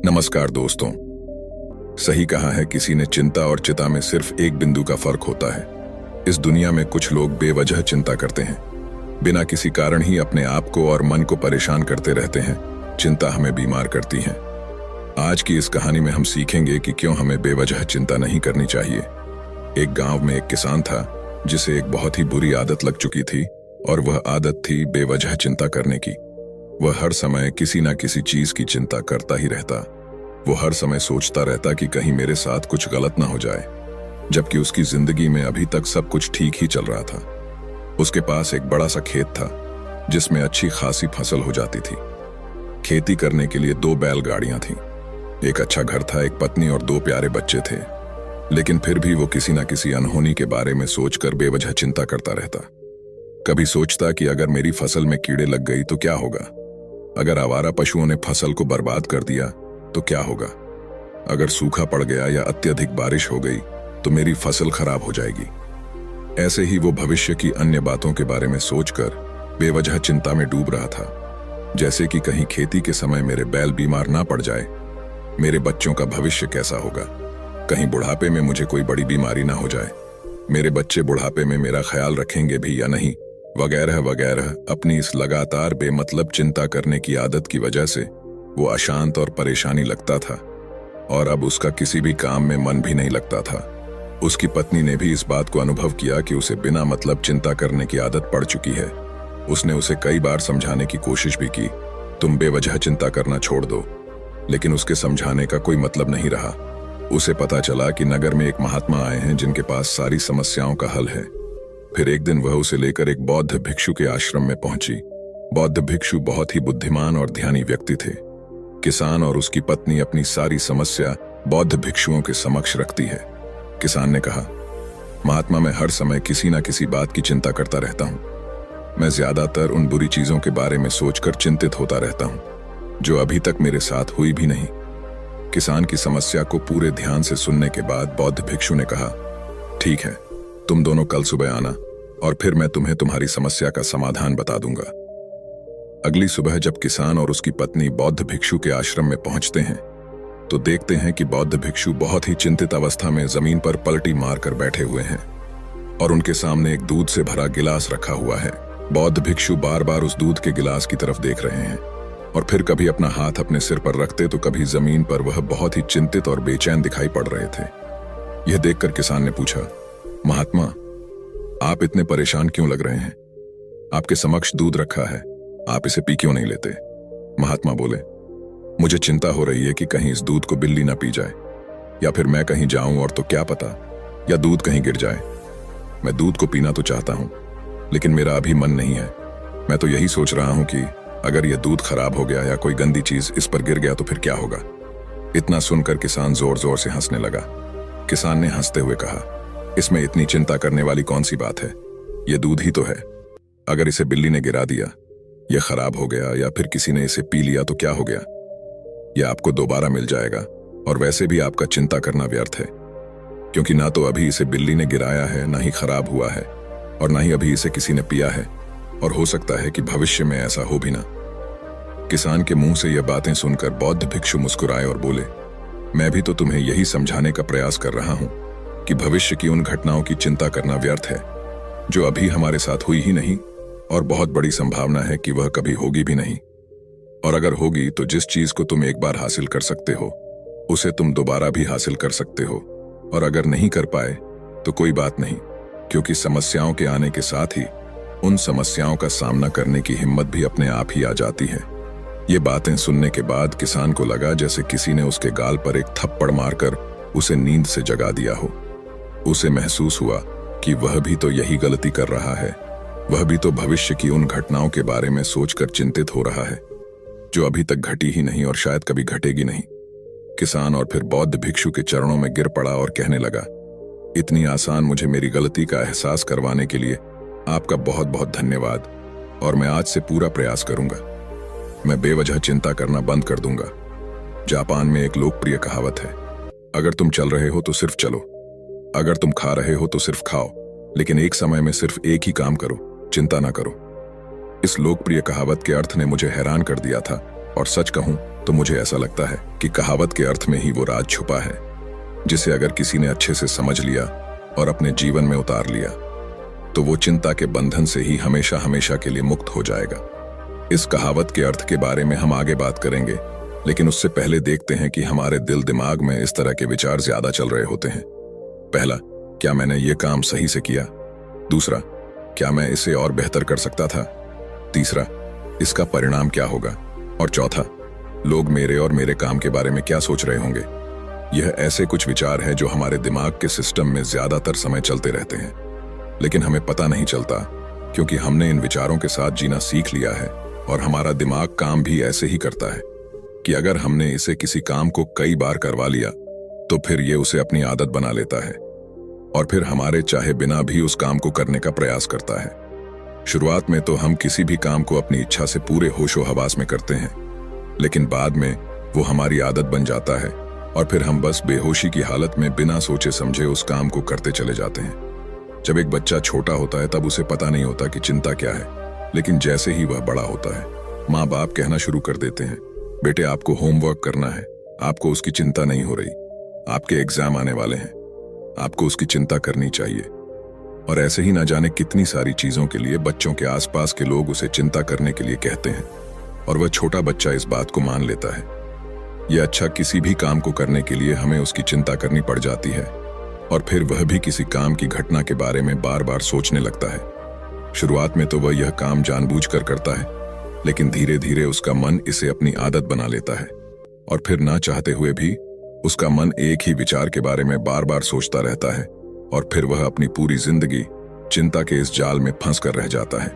नमस्कार दोस्तों। सही कहा है किसी ने, चिंता और चिता में सिर्फ एक बिंदु का फर्क होता है। इस दुनिया में कुछ लोग बेवजह चिंता करते हैं, बिना किसी कारण ही अपने आप को और मन को परेशान करते रहते हैं। चिंता हमें बीमार करती है। आज की इस कहानी में हम सीखेंगे कि क्यों हमें बेवजह चिंता नहीं करनी चाहिए। एक गांव में एक किसान था जिसे एक बहुत ही बुरी आदत लग चुकी थी, और वह आदत थी बेवजह चिंता करने की। वह हर समय किसी ना किसी चीज की चिंता करता ही रहता। वो हर समय सोचता रहता कि कहीं मेरे साथ कुछ गलत ना हो जाए, जबकि उसकी जिंदगी में अभी तक सब कुछ ठीक ही चल रहा था। उसके पास एक बड़ा सा खेत था जिसमें अच्छी खासी फसल हो जाती थी। खेती करने के लिए 2 बैलगाड़ियां थीं, एक अच्छा घर था, एक पत्नी और 2 प्यारे बच्चे थे। लेकिन फिर भी वो किसी ना किसी अनहोनी के बारे में सोचकर बेवजह चिंता करता रहता। कभी सोचता कि अगर मेरी फसल में कीड़े लग गई तो क्या होगा, अगर आवारा पशुओं ने फसल को बर्बाद कर दिया तो क्या होगा, अगर सूखा पड़ गया या अत्यधिक बारिश हो गई तो मेरी फसल खराब हो जाएगी। ऐसे ही वो भविष्य की अन्य बातों के बारे में सोचकर बेवजह चिंता में डूब रहा था। जैसे कि कहीं खेती के समय मेरे बैल बीमार ना पड़ जाए, मेरे बच्चों का भविष्य कैसा होगा, कहीं बुढ़ापे में मुझे कोई बड़ी बीमारी ना हो जाए, मेरे बच्चे बुढ़ापे में मेरा ख्याल रखेंगे भी या नहीं, वगैरह वगैरह। अपनी इस लगातार बेमतलब चिंता करने की आदत की वजह से वो अशांत और परेशानी लगता था, और अब उसका किसी भी काम में मन भी नहीं लगता था। उसकी पत्नी ने भी इस बात को अनुभव किया कि उसे बिना मतलब चिंता करने की आदत पड़ चुकी है। उसने उसे कई बार समझाने की कोशिश भी की, तुम बेवजह चिंता करना छोड़ दो, लेकिन उसके समझाने का कोई मतलब नहीं रहा। उसे पता चला कि नगर में एक महात्मा आए हैं जिनके पास सारी समस्याओं का हल है। फिर एक दिन वह उसे लेकर एक बौद्ध भिक्षु के आश्रम में पहुंची। बौद्ध भिक्षु बहुत ही बुद्धिमान और ध्यानी व्यक्ति थे। किसान और उसकी पत्नी अपनी सारी समस्या बौद्ध भिक्षुओं के समक्ष रखती है। किसान ने कहा, महात्मा, मैं हर समय किसी ना किसी बात की चिंता करता रहता हूं। मैं ज्यादातर उन बुरी चीजों के बारे में सोचकर चिंतित होता रहता हूं जो अभी तक मेरे साथ हुई भी नहीं। किसान की समस्या को पूरे ध्यान से सुनने के बाद बौद्ध भिक्षु ने कहा, ठीक है, तुम दोनों कल सुबह आना और फिर मैं तुम्हें तुम्हारी समस्या का समाधान बता दूंगा। अगली सुबह जब किसान और उसकी पत्नी बौद्ध भिक्षु के आश्रम में पहुंचते हैं तो देखते हैं कि बौद्ध भिक्षु बहुत ही चिंतित अवस्था में जमीन पर पलटी मारकर बैठे हुए हैं और उनके सामने एक दूध से भरा गिलास रखा हुआ है। बौद्ध भिक्षु बार बार उस दूध के गिलास की तरफ देख रहे हैं और फिर कभी अपना हाथ अपने सिर पर रखते तो कभी जमीन पर। वह बहुत ही चिंतित और बेचैन दिखाई पड़ रहे थे। यह देखकर किसान ने पूछा, महात्मा, आप इतने परेशान क्यों लग रहे हैं? आपके समक्ष दूध रखा है, आप इसे पी क्यों नहीं लेते? महात्मा बोले, मुझे चिंता हो रही है कि कहीं इस दूध को बिल्ली ना पी जाए, या फिर मैं कहीं जाऊं और तो क्या पता, या दूध कहीं गिर जाए। मैं दूध को पीना तो चाहता हूं, लेकिन मेरा अभी मन नहीं है। मैं तो यही सोच रहा हूं कि अगर यह दूध खराब हो गया या कोई गंदी चीज इस पर गिर गया तो फिर क्या होगा। इतना सुनकर किसान जोर जोर से हंसने लगा। किसान ने हंसते हुए कहा, इसमें इतनी चिंता करने वाली कौन सी बात है? यह दूध ही तो है। अगर इसे बिल्ली ने गिरा दिया, यह खराब हो गया, या फिर किसी ने इसे पी लिया तो क्या हो गया? यह आपको दोबारा मिल जाएगा, और वैसे भी आपका चिंता करना व्यर्थ है, क्योंकि ना तो अभी इसे बिल्ली ने गिराया है, ना ही खराब हुआ है, और ना ही अभी इसे किसी ने पिया है, और हो सकता है कि भविष्य में ऐसा हो भी ना। किसान के मुंह से यह बातें सुनकर बौद्ध भिक्षु मुस्कुराए और बोले, मैं भी तो तुम्हें यही समझाने का प्रयास कर रहा हूं कि भविष्य की उन घटनाओं की चिंता करना व्यर्थ है जो अभी हमारे साथ हुई ही नहीं, और बहुत बड़ी संभावना है कि वह कभी होगी भी नहीं। और अगर होगी तो जिस चीज को तुम एक बार हासिल कर सकते हो उसे तुम दोबारा भी हासिल कर सकते हो, और अगर नहीं कर पाए तो कोई बात नहीं, क्योंकि समस्याओं के आने के साथ ही उन समस्याओं का सामना करने की हिम्मत भी अपने आप ही आ जाती है। ये बातें सुनने के बाद किसान को लगा जैसे किसी ने उसके गाल पर एक थप्पड़ मारकर उसे नींद से जगा दिया हो। उसे महसूस हुआ कि वह भी तो यही गलती कर रहा है। वह भी तो भविष्य की उन घटनाओं के बारे में सोचकर चिंतित हो रहा है जो अभी तक घटी ही नहीं और शायद कभी घटेगी नहीं। किसान और फिर बौद्ध भिक्षु के चरणों में गिर पड़ा और कहने लगा, इतनी आसान मुझे मेरी गलती का एहसास करवाने के लिए आपका बहुत बहुत धन्यवाद, और मैं आज से पूरा प्रयास करूंगा। मैं बेवजह चिंता करना बंद कर दूंगा। जापान में एक लोकप्रिय कहावत है, अगर तुम चल रहे हो तो सिर्फ चलो, अगर तुम खा रहे हो तो सिर्फ खाओ, लेकिन एक समय में सिर्फ एक ही काम करो, चिंता ना करो। इस लोकप्रिय कहावत के अर्थ ने मुझे हैरान कर दिया था, और सच कहूं तो मुझे ऐसा लगता है कि कहावत के अर्थ में ही वो राज छुपा है, जिसे अगर किसी ने अच्छे से समझ लिया और अपने जीवन में उतार लिया तो वो चिंता के बंधन से ही हमेशा हमेशा के लिए मुक्त हो जाएगा। इस कहावत के अर्थ के बारे में हम आगे बात करेंगे, लेकिन उससे पहले देखते हैं कि हमारे दिल दिमाग में इस तरह के विचार ज्यादा चल रहे होते हैं। पहला, क्या मैंने ये काम सही से किया? दूसरा, क्या मैं इसे और बेहतर कर सकता था? तीसरा, इसका परिणाम क्या होगा? और चौथा, लोग मेरे और मेरे काम के बारे में क्या सोच रहे होंगे? यह ऐसे कुछ विचार हैं जो हमारे दिमाग के सिस्टम में ज्यादातर समय चलते रहते हैं, लेकिन हमें पता नहीं चलता, क्योंकि हमने इन विचारों के साथ जीना सीख लिया है और हमारा दिमाग काम भी ऐसे ही करता है कि अगर हमने इसे किसी काम को कई बार करवा लिया तो फिर ये उसे अपनी आदत बना लेता है और फिर हमारे चाहे बिना भी उस काम को करने का प्रयास करता है। शुरुआत में तो हम किसी भी काम को अपनी इच्छा से पूरे होशो हवास में करते हैं, लेकिन बाद में वो हमारी आदत बन जाता है और फिर हम बस बेहोशी की हालत में बिना सोचे समझे उस काम को करते चले जाते हैं। जब एक बच्चा छोटा होता है तब उसे पता नहीं होता कि चिंता क्या है, लेकिन जैसे ही वह बड़ा होता है माँ बाप कहना शुरू कर देते हैं, बेटे आपको होमवर्क करना है, आपको उसकी चिंता नहीं हो रही, आपके एग्जाम आने वाले हैं, आपको उसकी चिंता करनी चाहिए। और ऐसे ही ना जाने कितनी सारी चीजों के लिए बच्चों के आसपास के लोग उसे चिंता करने के लिए कहते हैं और वह छोटा बच्चा इस बात को मान लेता है। यह अच्छा, किसी भी काम को करने के लिए हमें उसकी चिंता करनी पड़ जाती है और फिर वह भी किसी काम की घटना के बारे में बार बार सोचने लगता है। शुरुआत में तो वह यह काम जानबूझकर करता है, लेकिन धीरे धीरे उसका मन इसे अपनी आदत बना लेता है और फिर ना चाहते हुए भी उसका मन एक ही विचार के बारे में बार बार सोचता रहता है और फिर वह अपनी पूरी जिंदगी चिंता के इस जाल में फंस कर रह जाता है।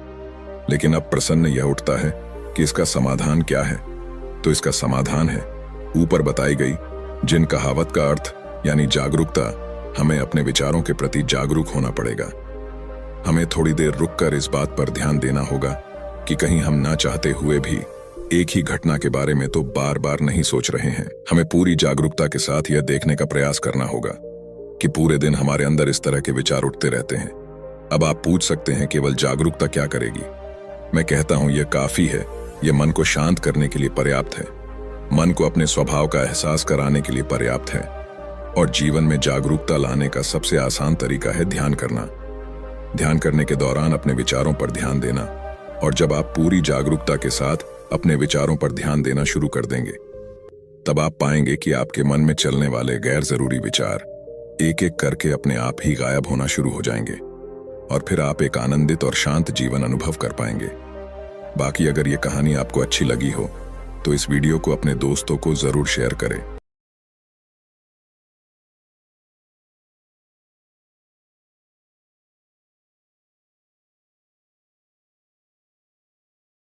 लेकिन अब प्रश्न यह उठता है कि इसका समाधान क्या है? तो इसका समाधान है ऊपर बताई गई जिन कहावत का अर्थ यानी जागरूकता। हमें अपने विचारों के प्रति जागरूक होना पड़ेगा। हमें थोड़ी देर रुककर इस बात पर ध्यान देना होगा कि कहीं हम ना चाहते हुए भी एक ही घटना के बारे में तो बार बार नहीं सोच रहे हैं। हमें पूरी जागरूकता के साथ यह देखने का प्रयास करना होगा कि पूरे दिन हमारे अंदर इस तरह के विचार उठते रहते हैं। अब आप पूछ सकते हैं केवल जागरूकता क्या करेगी? मैं कहता हूं यह काफी है, यह मन को शांत करने के लिए पर्याप्त है, मन को अपने स्वभाव का एहसास कराने के लिए पर्याप्त है और जीवन में जागरूकता लाने का सबसे आसान तरीका है ध्यान करना। ध्यान करने के दौरान अपने विचारों पर ध्यान देना, और जब आप पूरी जागरूकता के साथ अपने विचारों पर ध्यान देना शुरू कर देंगे तब आप पाएंगे कि आपके मन में चलने वाले गैर जरूरी विचार एक एक करके अपने आप ही गायब होना शुरू हो जाएंगे और फिर आप एक आनंदित और शांत जीवन अनुभव कर पाएंगे। बाकी अगर ये कहानी आपको अच्छी लगी हो तो इस वीडियो को अपने दोस्तों को जरूर शेयर करें।